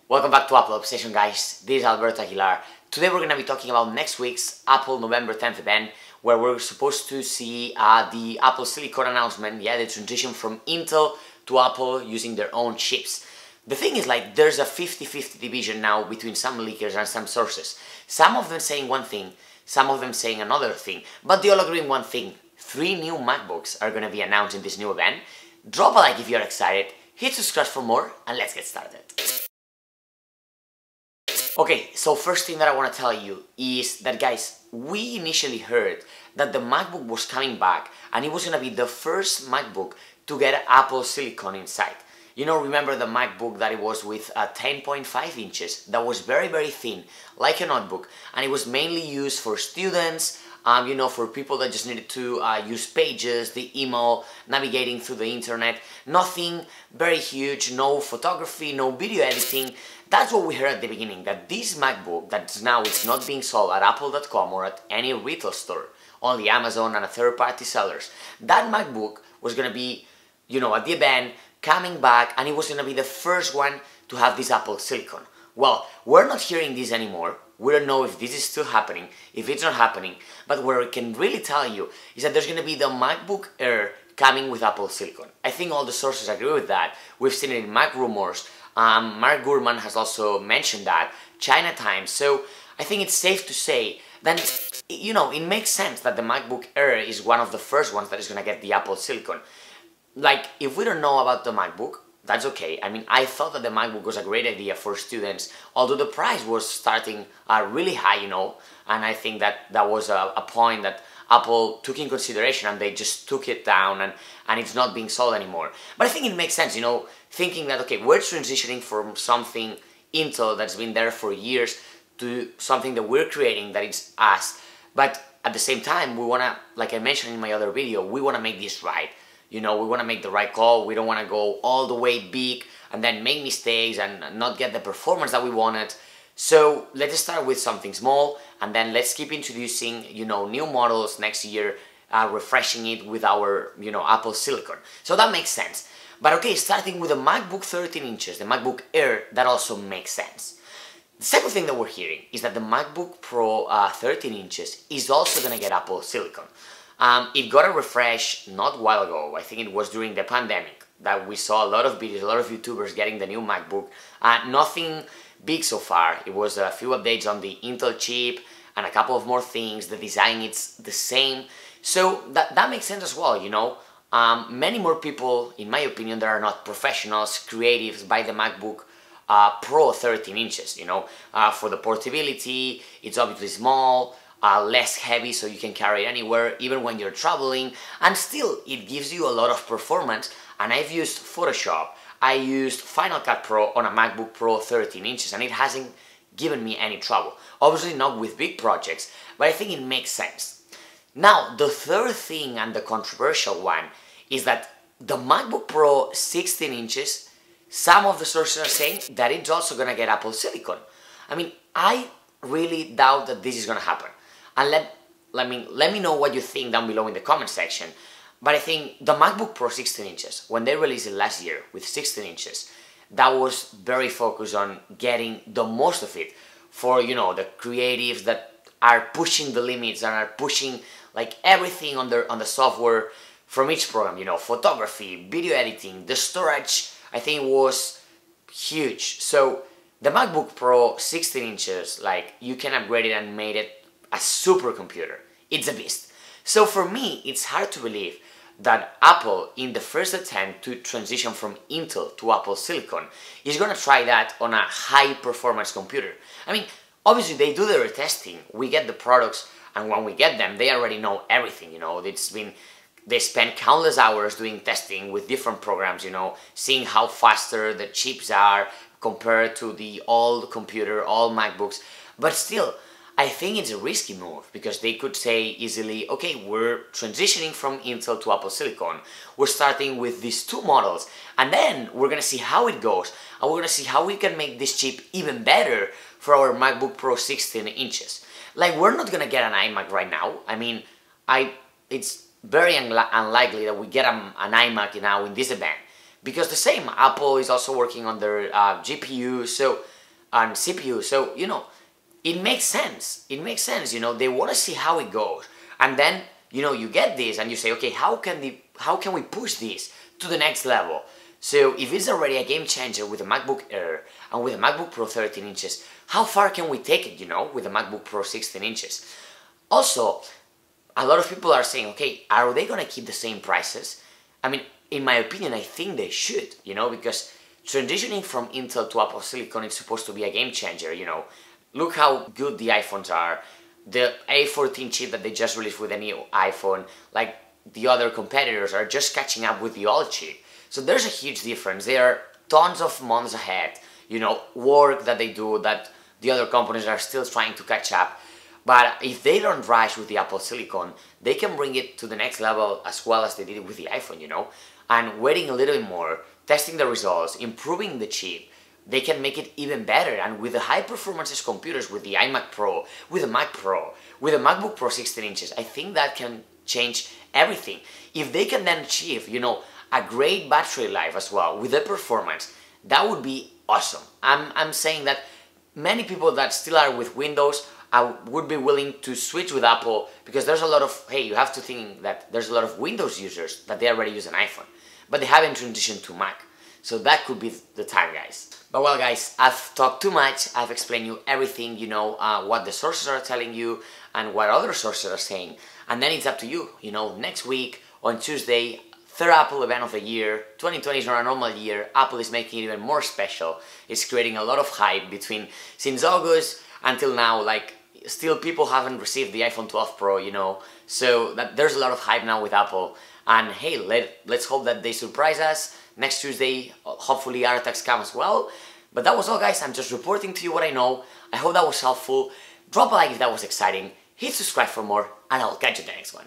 Welcome back to Apple Obsession, guys. This is Alberto Aguilar. Today we're going to be talking about next week's Apple November 10th event, where we're supposed to see the Apple Silicon announcement, the transition from Intel to Apple using their own chips. The thing is, like, there's a 50-50 division now between some leakers and some sources. Some of them saying one thing, some of them saying another thing, but they all agree on one thing. 3 new MacBooks are going to be announced in this new event. Drop a like if you're excited, hit subscribe for more, and let's get started. Okay, so first thing that I want to tell you is that, guys, we initially heard that the MacBook was coming back and it was going to be the first MacBook to get Apple Silicon inside. You know, remember the MacBook that it was with 10.5 inches, that was very, very thin, like a notebook, and it was mainly used for students, you know, for people that just needed to use Pages, the email, navigating through the internet, nothing very huge, no photography, no video editing. That's what we heard at the beginning, that this MacBook, that now it's not being sold at apple.com or at any retail store, only Amazon and third-party sellers, that MacBook was going to be, you know, at the event, coming back, and it was going to be the first one to have this Apple Silicon. Well, we're not hearing this anymore. We don't know if this is still happening, if it's not happening, but what I can really tell you is that there's going to be the MacBook Air coming with Apple Silicon. I think all the sources agree with that. We've seen it in Mac Rumors. Mark Gurman has also mentioned that, China Times. So I think it's safe to say that, you know, it makes sense that the MacBook Air is one of the first ones that is going to get the Apple Silicon. Like, if we don't know about the MacBook, that's okay. I mean, I thought that the MacBook was a great idea for students, although the price was starting really high, you know, and I think that that was a point that Apple took in consideration and they just took it down and it's not being sold anymore. But I think it makes sense, you know, thinking that, okay, we're transitioning from something Intel that's been there for years to something that we're creating that is us, but at the same time, we want to, like I mentioned in my other video, we want to make this right. You know, we want to make the right call. We don't want to go all the way big and then make mistakes and not get the performance that we wanted. So let's start with something small and then let's keep introducing, you know, new models next year, refreshing it with our, you know, Apple Silicon. So that makes sense. But okay, starting with the MacBook 13 inches, the MacBook Air, that also makes sense. The second thing that we're hearing is that the MacBook Pro 13 inches is also going to get Apple Silicon. It got a refresh not a while ago. I think it was during the pandemic that we saw a lot of videos, a lot of YouTubers getting the new MacBook. Nothing big so far. It was a few updates on the Intel chip and a couple of more things. The design, it's the same. So that makes sense as well, you know. Many more people, in my opinion, that are not professionals, creatives, buy the MacBook Pro 13 inches, you know. For the portability, it's obviously small, less heavy, so you can carry it anywhere, even when you're traveling, and still it gives you a lot of performance. And I've used Photoshop, I used Final Cut Pro on a MacBook Pro 13 inches and it hasn't given me any trouble. Obviously not with big projects, but I think it makes sense. Now, the third thing and the controversial one is that the MacBook Pro 16 inches, some of the sources are saying that it's also going to get Apple Silicon. I mean, I really doubt that this is going to happen. And let me know what you think down below in the comment section. But I think the MacBook Pro 16 inches, when they released it last year with 16 inches, that was very focused on getting the most of it for, you know, the creatives that are pushing the limits and are pushing like everything on the software from each program, you know, photography, video editing, the storage, I think was huge. So the MacBook Pro 16 inches, like, you can upgrade it and made it a supercomputer. It's a beast. So for me, it's hard to believe that Apple, in the first attempt to transition from Intel to Apple Silicon, is going to try that on a high-performance computer. I mean, obviously they do their testing. We get the products, and when we get them, they already know everything, you know. They spend countless hours doing testing with different programs, you know, seeing how faster the chips are compared to the old computer, old MacBooks. But still, I think it's a risky move because they could say easily, okay, we're transitioning from Intel to Apple Silicon. We're starting with these 2 models and then we're going to see how it goes and we're going to see how we can make this chip even better for our MacBook Pro 16 inches. Like, we're not going to get an iMac right now. I mean, it's very unlikely that we get an iMac now in this event because the same, Apple is also working on their GPU, so and CPU. So, you know, it makes sense. It makes sense, you know, they want to see how it goes. And then, you know, you get this and you say, okay, how can we push this to the next level? So if it's already a game changer with the MacBook Air and with the MacBook Pro 13 inches, how far can we take it, you know, with the MacBook Pro 16 inches? Also, a lot of people are saying, okay, are they going to keep the same prices? I mean, in my opinion, I think they should, you know, because transitioning from Intel to Apple Silicon is supposed to be a game changer, you know. Look how good the iPhones are. The A14 chip that they just released with the new iPhone, like the other competitors, are just catching up with the old chip. So there's a huge difference. They are tons of months ahead, you know, work that they do that the other companies are still trying to catch up. But if they don't rush with the Apple Silicon, they can bring it to the next level as well as they did with the iPhone, you know. And waiting a little bit more, testing the results, improving the chip, they can make it even better. And with the high performances computers, with the iMac Pro, with the Mac Pro, with the MacBook Pro 16 inches, I think that can change everything. If they can then achieve, you know, a great battery life as well with the performance, that would be awesome. I'm saying that many people that still are with Windows would be willing to switch with Apple, because there's a lot of, hey, you have to think that there's a lot of Windows users that they already use an iPhone, but they haven't transitioned to Mac. So that could be the time, guys. But well, guys, I've talked too much. I've explained you everything, you know, what the sources are telling you and what other sources are saying. And then it's up to you, you know, next week on Tuesday, third Apple event of the year. 2020 is not a normal year. Apple is making it even more special. It's creating a lot of hype since August until now. Like, still people haven't received the iPhone 12 Pro, you know. So there's a lot of hype now with Apple. And hey, let's hope that they surprise us. Next Tuesday, hopefully AirTags come as well. But that was all, guys. I'm just reporting to you what I know. I hope that was helpful. Drop a like if that was exciting. Hit subscribe for more, and I'll catch you in the next one.